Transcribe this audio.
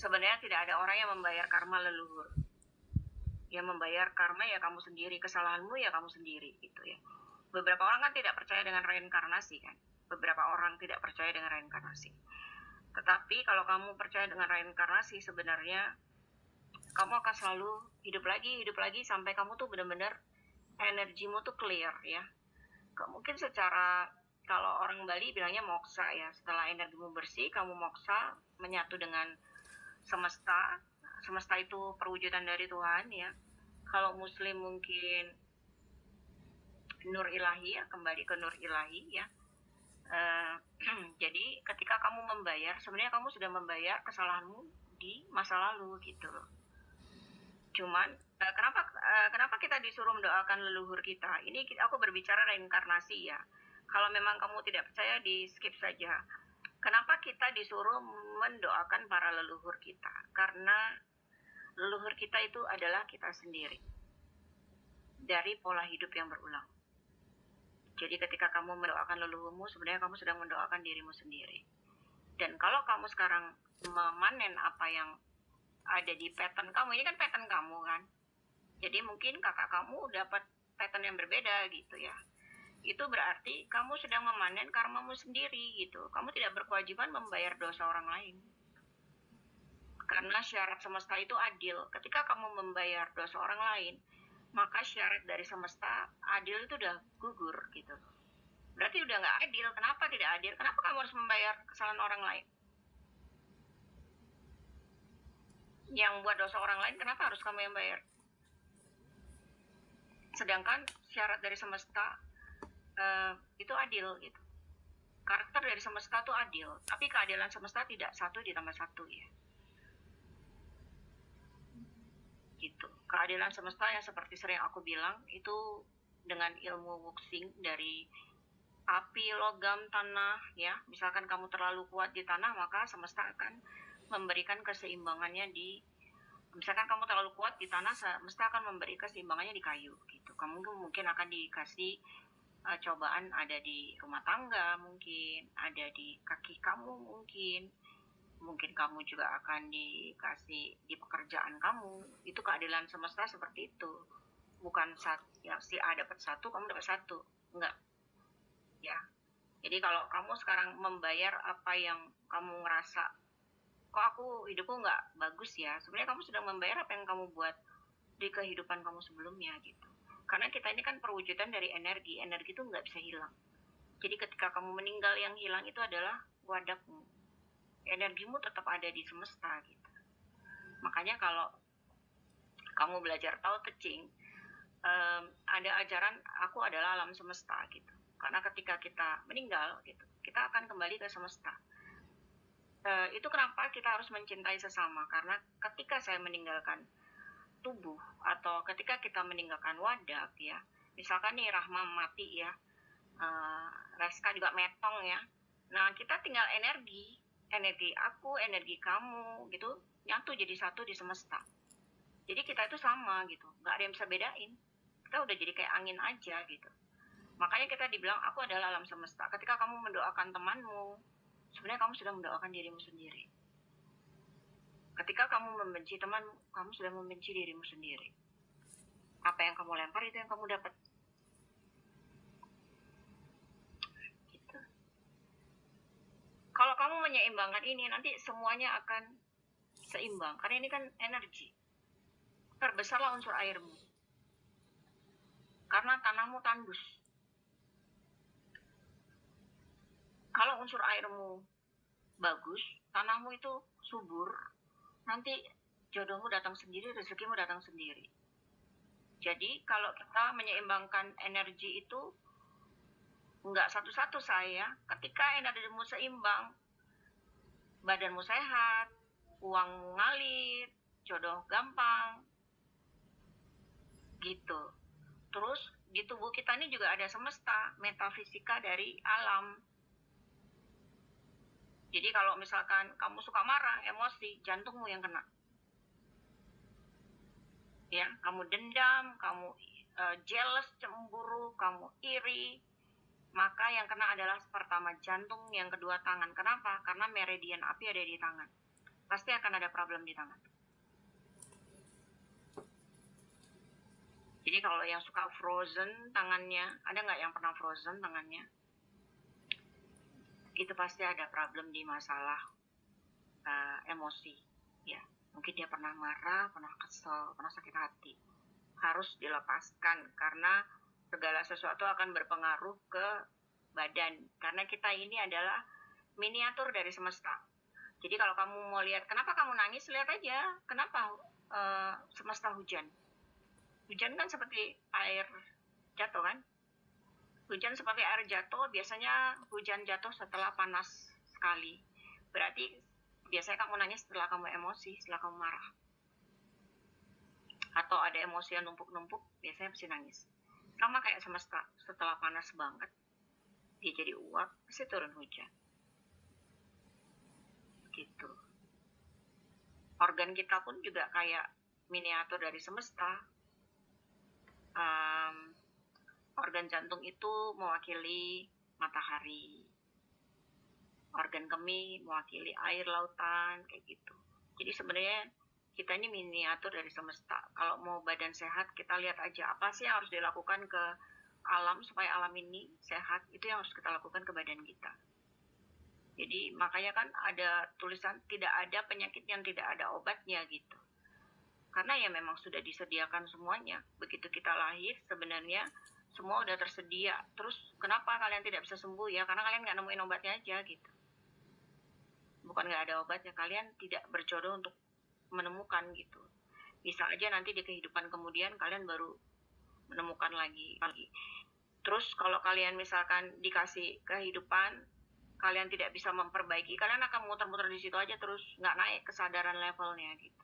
sebenarnya tidak ada orang yang membayar karma leluhur. Yang membayar karma ya kamu sendiri, kesalahanmu ya kamu sendiri gitu ya. Beberapa orang kan tidak percaya dengan reinkarnasi kan. Beberapa orang tidak percaya dengan reinkarnasi. Tetapi kalau kamu percaya dengan reinkarnasi, sebenarnya kamu akan selalu hidup lagi sampai kamu tuh benar-benar energimu tuh clear ya. Mungkin secara, kalau orang Bali bilangnya moksa ya, setelah energimu bersih kamu moksa, menyatu dengan semesta. Semesta itu perwujudan dari Tuhan ya. Kalau Muslim mungkin nur ilahi ya, kembali ke nur ilahi ya. Jadi ketika kamu membayar, sebenarnya kamu sudah membayar kesalahanmu di masa lalu gitu loh. Cuman kenapa kita disuruh mendoakan leluhur kita? Ini aku berbicara reinkarnasi ya. Kalau memang kamu tidak percaya, di skip saja. Kenapa kita disuruh mendoakan para leluhur kita? Karena leluhur kita itu adalah kita sendiri, dari pola hidup yang berulang. Jadi ketika kamu mendoakan leluhurmu, sebenarnya kamu sedang mendoakan dirimu sendiri. Dan kalau kamu sekarang memanen apa yang ada di pattern kamu, ini kan pattern kamu kan, jadi mungkin kakak kamu dapat pattern yang berbeda gitu ya, itu berarti kamu sedang memanen karmamu sendiri gitu. Kamu tidak berkewajiban membayar dosa orang lain, karena syarat semesta itu adil. Ketika kamu membayar dosa orang lain, maka syarat dari semesta adil itu udah gugur gitu. Berarti udah nggak adil. Kenapa tidak adil? Kenapa kamu harus membayar kesalahan orang lain? Yang buat dosa orang lain, kenapa harus kamu yang bayar? Sedangkan syarat dari semesta itu adil gitu. Karakter dari semesta itu adil, tapi keadilan semesta tidak 1 ditambah 1 ya. Gitu. Keadilan semesta yang seperti sering aku bilang itu dengan ilmu wuxing dari api, logam, tanah ya. Misalkan kamu terlalu kuat di tanah, maka semesta akan memberikan keseimbangannya di, misalkan kamu terlalu kuat di tanah, semesta akan memberi keseimbangannya di kayu gitu. Kamu mungkin akan dikasih cobaan, ada di rumah tangga, mungkin ada di kaki kamu, mungkin kamu juga akan dikasih di pekerjaan kamu. Itu keadilan semesta seperti itu. Bukan ya, si A dapat 1, kamu dapat 1, enggak ya. Jadi kalau kamu sekarang membayar apa yang kamu ngerasa, kok aku hidupku nggak bagus ya, sebenarnya kamu sedang membayar apa yang kamu buat di kehidupan kamu sebelumnya gitu. Karena kita ini kan perwujudan dari energi itu nggak bisa hilang. Jadi ketika kamu meninggal, yang hilang itu adalah wadakmu, energimu tetap ada di semesta gitu. Makanya kalau kamu belajar Tao Te Ching, ada ajaran aku adalah alam semesta gitu. Karena ketika kita meninggal gitu, kita akan kembali ke semesta. Itu kenapa kita harus mencintai sesama, karena ketika saya meninggalkan tubuh atau ketika kita meninggalkan wadak ya, misalkan nih Rahma mati ya, Reska juga metong ya, nah kita tinggal energi aku, energi kamu gitu, nyatu jadi 1 di semesta. Jadi kita itu sama gitu, nggak ada yang bisa bedain. Kita udah jadi kayak angin aja gitu. Makanya kita dibilang aku adalah alam semesta. Ketika kamu mendoakan temanmu, sebenarnya kamu sudah mendoakan dirimu sendiri. Ketika kamu membenci teman, kamu sudah membenci dirimu sendiri. Apa yang kamu lempar itu yang kamu dapat. Gitu. Kalau kamu menyeimbangkan ini, nanti semuanya akan seimbang. Karena ini kan energi. Terbesarlah unsur airmu. Karena tanahmu tandus. Kalau unsur airmu bagus, tanahmu itu subur, nanti jodohmu datang sendiri, rezekimu datang sendiri. Jadi kalau kita menyeimbangkan energi itu, enggak satu-satu saya, ketika energimu seimbang, badanmu sehat, uang ngalir, jodoh gampang, gitu. Terus di tubuh kita ini juga ada semesta, metafisika dari alam. Jadi kalau misalkan kamu suka marah, emosi, jantungmu yang kena. Ya, kamu dendam, kamu jealous, cemburu, kamu iri, maka yang kena adalah pertama jantung, yang kedua tangan. Kenapa? Karena meridian api ada di tangan. pasti akan ada problem di tangan. Jadi kalau yang suka frozen tangannya, ada nggak yang pernah frozen tangannya? Itu pasti ada problem di masalah emosi, ya. Mungkin dia pernah marah, pernah kesel, pernah sakit hati. Harus dilepaskan karena segala sesuatu akan berpengaruh ke badan. Karena kita ini adalah miniatur dari semesta. Jadi kalau kamu mau lihat kenapa kamu nangis, lihat aja kenapa semesta hujan. Hujan kan seperti air jatuh kan? Hujan seperti air jatuh, biasanya hujan jatuh setelah panas sekali. Berarti biasanya kamu nangis setelah kamu emosi, setelah kamu marah. Atau ada emosi yang numpuk-numpuk, biasanya pasti nangis. Sama kayak semesta, setelah panas banget, dia jadi uap, pasti turun hujan. Gitu. Organ kita pun juga kayak miniatur dari semesta. Organ jantung itu mewakili matahari, organ kemih mewakili air lautan, kayak gitu. Jadi sebenarnya kita ini miniatur dari semesta. Kalau mau badan sehat, kita lihat aja apa sih yang harus dilakukan ke alam supaya alam ini sehat. Itu yang harus kita lakukan ke badan kita. Jadi makanya kan ada tulisan tidak ada penyakit yang tidak ada obatnya gitu. Karena ya memang sudah disediakan semuanya. Begitu kita lahir sebenarnya semua udah tersedia. Terus kenapa kalian tidak bisa sembuh ya? Karena kalian nggak nemuin obatnya aja gitu. Bukan nggak ada obatnya, kalian tidak berjodoh untuk menemukan gitu. Bisa aja nanti di kehidupan kemudian kalian baru menemukan lagi. Terus kalau kalian misalkan dikasih kehidupan, kalian tidak bisa memperbaiki, kalian akan muter-muter di situ aja terus, nggak naik kesadaran levelnya gitu.